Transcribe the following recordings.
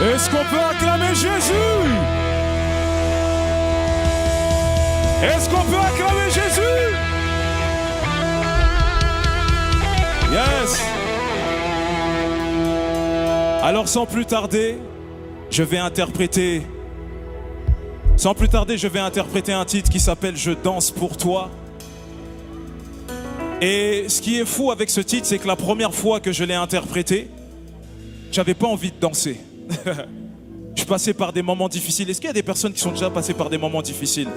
Est-ce qu'on peut acclamer Jésus? Est-ce qu'on peut acclamer Jésus? Yes. Alors sans plus tarder, je vais interpréter un titre qui s'appelle « Je danse pour toi ». Et ce qui est fou avec ce titre, c'est que la première fois que je l'ai interprété, j'avais pas envie de danser. Je passais par des moments difficiles. Est-ce qu'il y a des personnes qui sont déjà passées par des moments difficiles?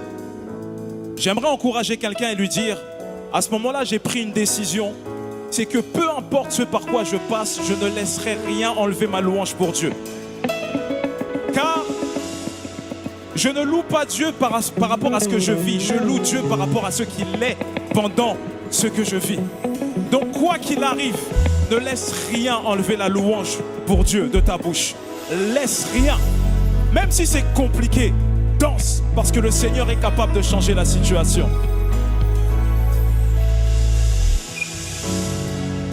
J'aimerais encourager quelqu'un et lui dire, à ce moment-là, j'ai pris une décision. C'est que peu importe ce par quoi je passe, je ne laisserai rien enlever ma louange pour Dieu. Car je ne loue pas Dieu par rapport à ce que je vis. Je loue Dieu par rapport à ce qu'il est pendant ce que je vis. Donc quoi qu'il arrive, ne laisse rien enlever la louange pour Dieu de ta bouche. Laisse rien. Même si c'est compliqué, danse parce que le Seigneur est capable de changer la situation.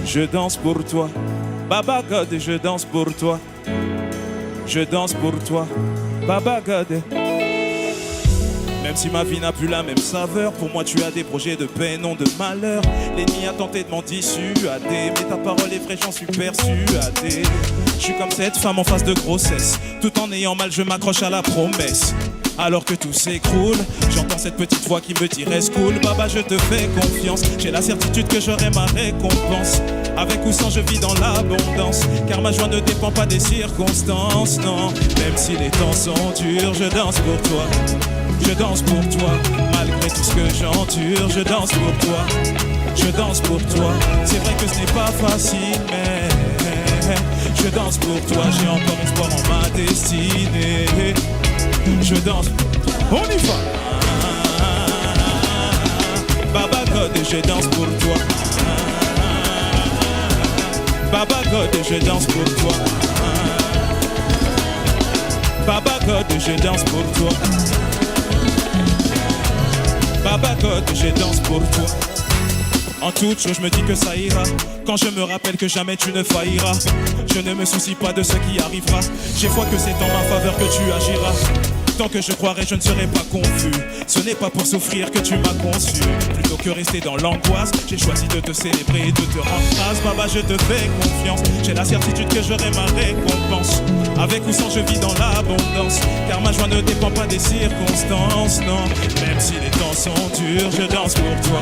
Je danse pour toi, Baba God, je danse pour toi. Je danse pour toi, Baba God. Même si ma vie n'a plus la même saveur, pour moi tu as des projets de paix, non de malheur. L'ennemi a tenté de m'en dissuader, mais ta parole est vraie, j'en suis persuadé. Je suis comme cette femme en phase de grossesse, tout en ayant mal je m'accroche à la promesse. Alors que tout s'écroule, j'entends cette petite voix qui me dit reste cool. Baba, je te fais confiance, j'ai la certitude que j'aurai ma récompense. Avec ou sans, je vis dans l'abondance, car ma joie ne dépend pas des circonstances, non. Même si les temps sont durs, je danse pour toi. Je danse pour toi, malgré tout ce que j'endure. Je danse pour toi, je danse pour toi. C'est vrai que ce n'est pas facile, mais je danse pour toi. J'ai encore espoir en ma destinée. Je danse, on y va. Baba God, je danse pour toi. Baba God, je danse pour toi. Baba God, je danse pour toi. Baba God, je danse pour toi. En toute chose, je me dis que ça ira. Quand je me rappelle que jamais tu ne failliras. Je ne me soucie pas de ce qui arrivera. J'ai foi que c'est en ma faveur que tu agiras. Tant que je croirai, je ne serai pas confus. Ce n'est pas pour souffrir que tu m'as conçu. Plutôt que rester dans l'angoisse, j'ai choisi de te célébrer et de te rendre grâce. Baba, je te fais confiance. J'ai la certitude que j'aurai ma récompense. Avec ou sans, je vis dans l'abondance. Car ma joie ne dépend pas des circonstances, non. Même si les temps sont durs, je danse pour toi.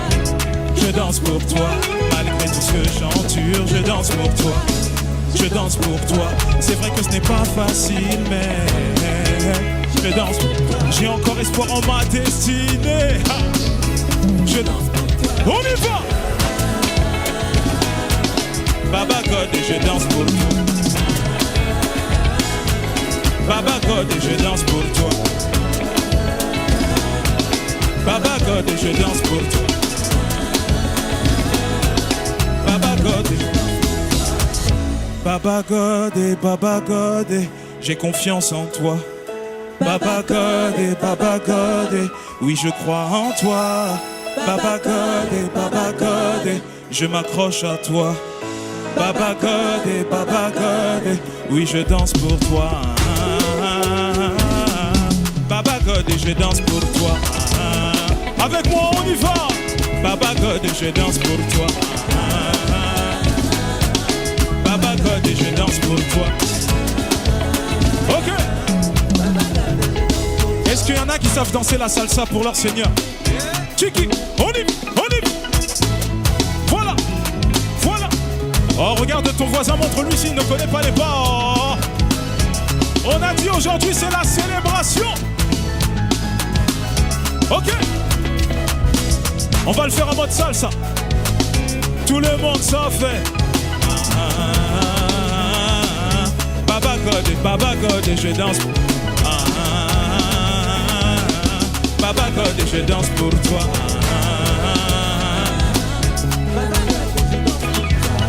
Je danse pour toi. Malgré tout ce que j'endure, je danse pour toi. Je danse pour toi. C'est vrai que ce n'est pas facile, mais je danse pour toi. J'ai encore espoir en ma destinée. Je danse. On y va. Baba God, je danse pour toi. Baba God, je danse pour toi. Baba God, je danse pour toi. Baba God, Baba God, Baba God, j'ai confiance en toi. Baba God, Baba God, oui je crois en toi. Baba God, Baba God, je m'accroche à toi. Baba God, Baba God, oui je danse pour toi. Baba God, je danse pour toi. Avec moi on y va. Baba God, je danse pour toi. Baba God, je danse pour toi. Ok. Est-ce qu'il y en a qui savent danser la salsa pour leur Seigneur? Chiki, on y va. Voilà, voilà. Oh, regarde ton voisin, montre-lui s'il ne connaît pas les pas. On a dit aujourd'hui c'est la célébration. Ok. On va le faire en mode salsa. Tout le monde s'en fait. Baba God, je danse. Baba God, je danse pour toi.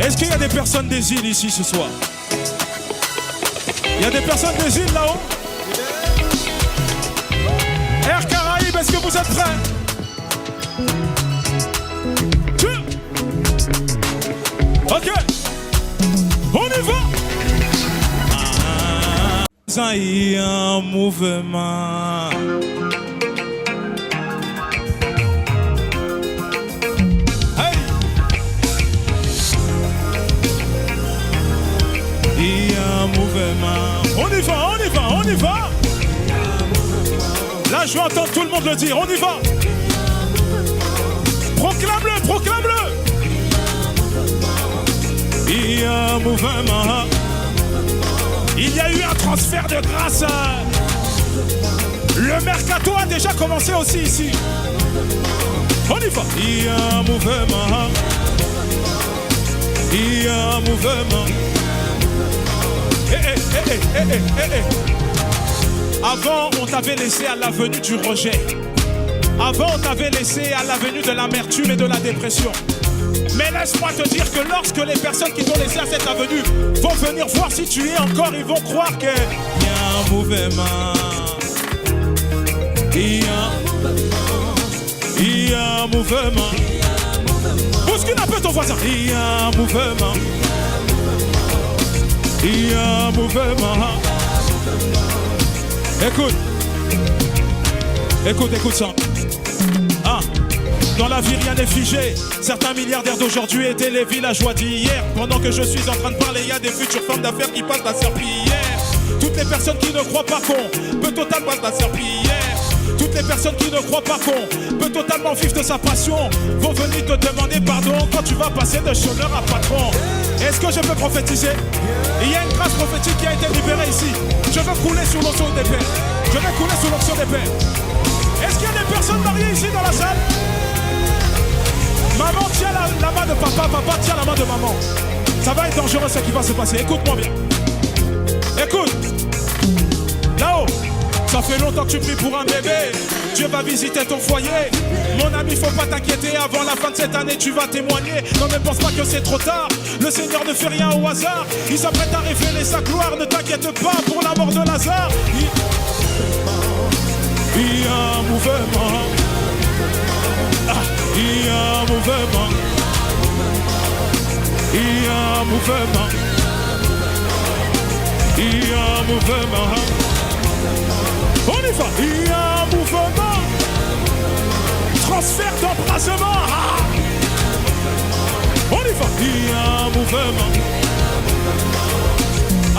Est-ce qu'il y a des personnes des îles ici ce soir? Il y a des personnes des îles là-haut? Air Caraïbes, est-ce que vous êtes prêts? Ok, on y va. Il y a un mouvement. Hey! Il y a un mouvement. On y va, on y va, on y va. Là, je vais entendre tout le monde le dire. On y va. Proclame-le, proclame-le. Il y a un mouvement. Il y a eu un transfert de grâce. Le mercato a déjà commencé aussi ici. On y va. Il y a un mouvement. Il y a un mouvement. Avant, on t'avait laissé à l'avenue du rejet. Avant, on t'avait laissé à l'avenue de l'amertume et de la dépression. Mais laisse-moi te dire que lorsque les personnes qui t'ont laissé à cette avenue vont venir voir si tu es encore, ils vont croire qu'il y a un mouvement. Il y a un mouvement. Bouscule un peu ton voisin. Il y a un mouvement. Il y a un mouvement. Écoute. Écoute ça. Ah. Dans la vie, rien n'est figé. Certains milliardaires d'aujourd'hui étaient les villageois d'hier. Pendant que je suis en train de parler, il y a des futures femmes d'affaires qui passent la serpillière. Toutes les personnes qui ne croient pas qu'on peut totalement passer la serpillière. Toutes les personnes qui ne croient pas qu'on peut totalement vivre de sa passion vont venir te demander pardon quand tu vas passer de chômeur à patron. Est-ce que je peux prophétiser? Il y a une grâce prophétique qui a été libérée ici. Je veux couler sous l'onction des pères. Je vais couler sous l'onction des pères. Est-ce qu'il y a des personnes mariées ici dans la salle? Maman tient la main de papa, papa tient la main de maman. Ça va être dangereux ce qui va se passer. Écoute-moi bien. Écoute. Là-haut, ça fait longtemps que tu pries pour un bébé. Dieu va visiter ton foyer. Mon ami, faut pas t'inquiéter. Avant la fin de cette année, tu vas témoigner. Non, ne pense pas que c'est trop tard. Le Seigneur ne fait rien au hasard. Il s'apprête à révéler sa gloire. Ne t'inquiète pas pour la mort de Lazare. Il y a un mouvement. Il y a un mouvement. Il y a un mouvement. Il y a un mouvement. On y va. Il y a un mouvement. Transfert d'embrasement. On y va. Il y a un mouvement.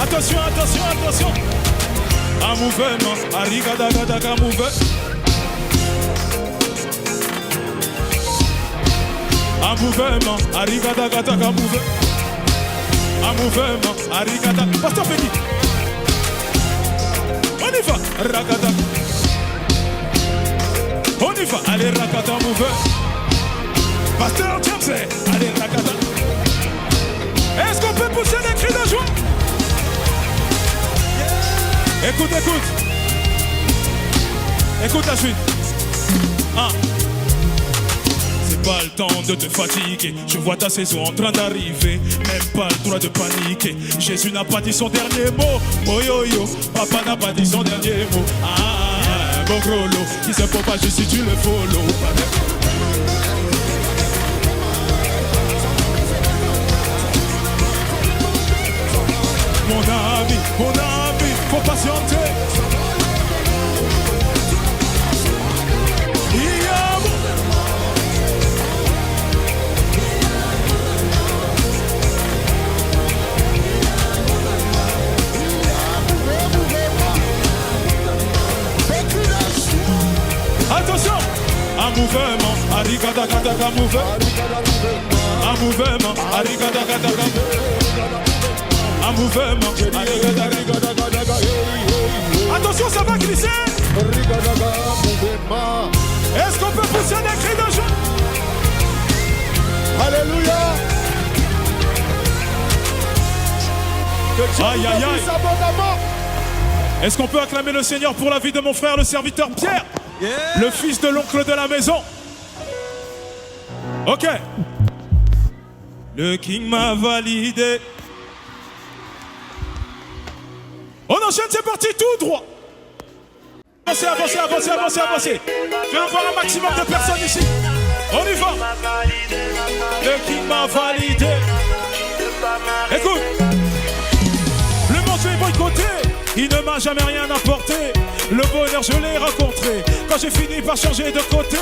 Attention, attention, attention. Un mouvement. Arigadagadaga mouvement. Un mouvement, arigadagadaga mouvement. Un mouvement, arigadagadaga. Pasteur Félix. On y va, ragada. On y va, allez ragada mouvement. Pasteur James, allez ragada. Est-ce qu'on peut pousser des cris de joie? Écoute, écoute. Écoute la suite. Pas le temps de te fatiguer. Je vois ta saison en train d'arriver. Même pas le droit de paniquer. Jésus n'a pas dit son dernier mot. Moyoyo, papa n'a pas dit son dernier mot. Bon gros lot qui se propage si tu le follow. Mon ami, faut patienter. Attention! Un mouvement, arigadagadaga mouvement. Un mouvement, arigadagadaga mouvement. Un mouvement, arigadagadaga. Attention, ça va glisser! Est-ce qu'on peut pousser des cris de joie? Alléluia! Aïe, aïe, aïe! Est-ce qu'on peut acclamer le Seigneur pour la vie de mon frère, le serviteur Pierre? Le fils de l'oncle de la maison. Ok. Le King m'a validé. On enchaîne, c'est parti, tout droit. Avancez, avancez, avancez, avancez, avancez. Je veux voir un maximum de personnes ici. On y va. Le King m'a validé. Écoute. Le monde fait boycotter. Il ne m'a jamais rien apporté. Le bonheur je l'ai rencontré quand j'ai fini par changer de côté.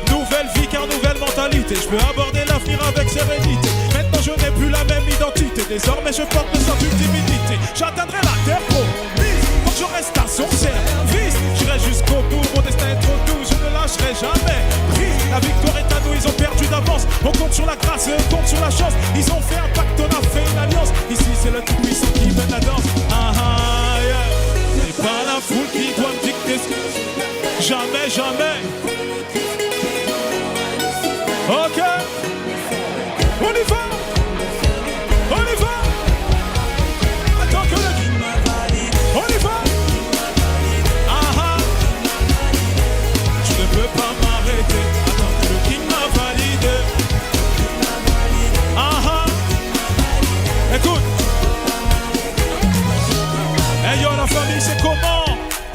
Nouvelle vie car nouvelle mentalité. Je peux aborder l'avenir avec sérénité. Maintenant je n'ai plus la même identité. Désormais je porte le sens d'une divinité. J'atteindrai la terre promise. Faut que je reste à son service. J'irai jusqu'au bout, mon destin est trop doux. Je ne lâcherai jamais prise. La victoire est à nous, ils ont perdu d'avance. On compte sur la grâce, on compte sur la chance. Ils ont fait un pacte, on a fait une alliance. Ici c'est le tout-puissant qui mène la danse. Ah ah yeah. C'est pas la foule qui doit me dicter ce que... Jamais, jamais. Ok. On y va. On y va. Attends que le... On y va. Ah ah. Tu ne peux pas m'arrêter. Attends que le king m'a validé. Ah ah. Écoute. Hey yo la famille c'est comment?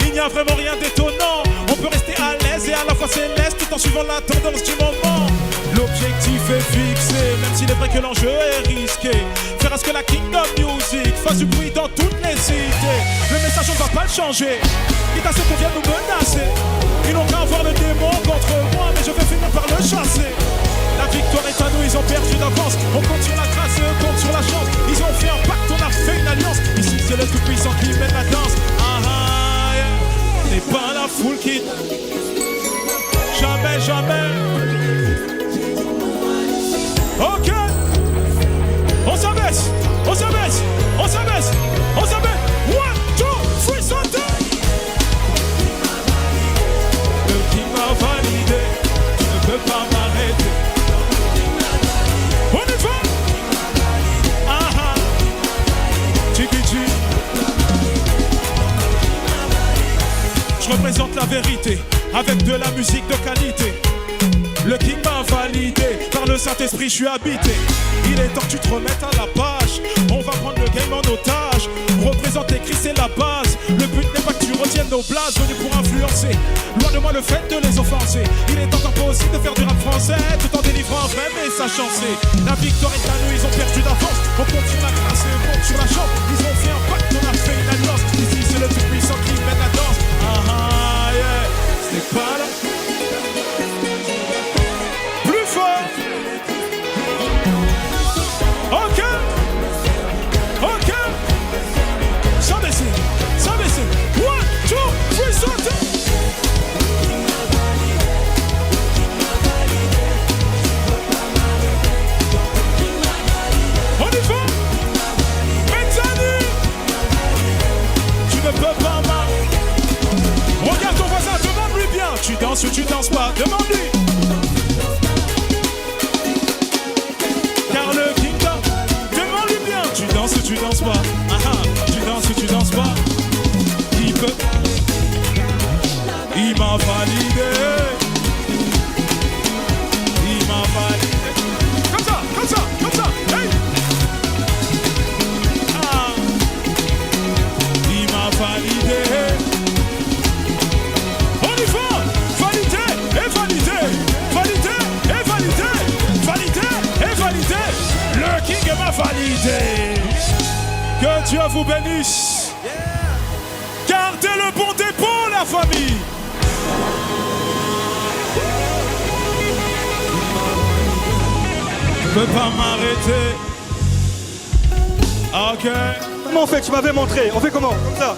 Il n'y a vraiment rien d'étonnant. On peut rester à l'aise et à la fois céleste tout en suivant la tendance du moment. L'objectif est fixé, même s'il est vrai que l'enjeu est risqué. Faire à ce que la Kingdom Music fasse du bruit dans toutes les cités. Le message on ne va pas le changer, quitte à ce qu'on vient nous menacer. Ils n'ont qu'à avoir le démon contre moi, mais je vais finir par le chasser. La victoire est à nous, ils ont perdu d'avance. On compte sur la grâce et on compte sur la chance. Ils ont fait un pacte, on a fait une alliance. Ici c'est le tout-puissant qui mène la danse. Ah ah, yeah. C'est pas la foule qui... Jamais, jamais. Ok. On s'abaisse, on s'abaisse, on s'abaisse, on s'abaisse. 1, 2, 3, santé. Le king m'a validé. Tu ne peux pas m'arrêter. On y va. Ah ah. Tiki. Je représente la vérité avec de la musique de qualité. Le king m'a validé, par le Saint-Esprit je suis habité. Il est temps que tu te remettes à la page. On va prendre le game en otage. Représenter Christ c'est la base. Le but n'est pas que tu retiennes nos blases venus pour influencer. Loin de moi le fait de les offenser. Il est encore possible de faire du rap français tout en délivrant un vrai message chancé. La victoire est à nous, ils ont perdu d'avance. On compte sur la grâce et on compte sur la chance. Ils ont fait un pacte, on a fait une alliance. Ici c'est le tout-puissant qui mène la danse. Ah ah yeah. C'est pas là. Ok, ok, sans baisser, 1, 2, 3, saute. On y va, Benzani. Tu ne peux pas mal. Regarde ton voisin, demande-lui bien. Tu danses ou tu danses pas, demande-lui. Car le kingdom, demande-lui bien. Tu danses ou tu danses pas. Ah ah, tu danses ou tu danses pas. Il peut. Il m'a validé. Il m'a validé. Comme ça, comme ça, comme ça. Hey. Ah. Il m'a validé. On y va. Validé et validé. Validé et validé. Validé et validé. Le king m'a validé. Que Dieu vous bénisse. Gardez le bon dépôt, la famille. Je peux pas m'arrêter. Ok. Comment on fait? Tu m'avais montré. On fait comment? Comme ça.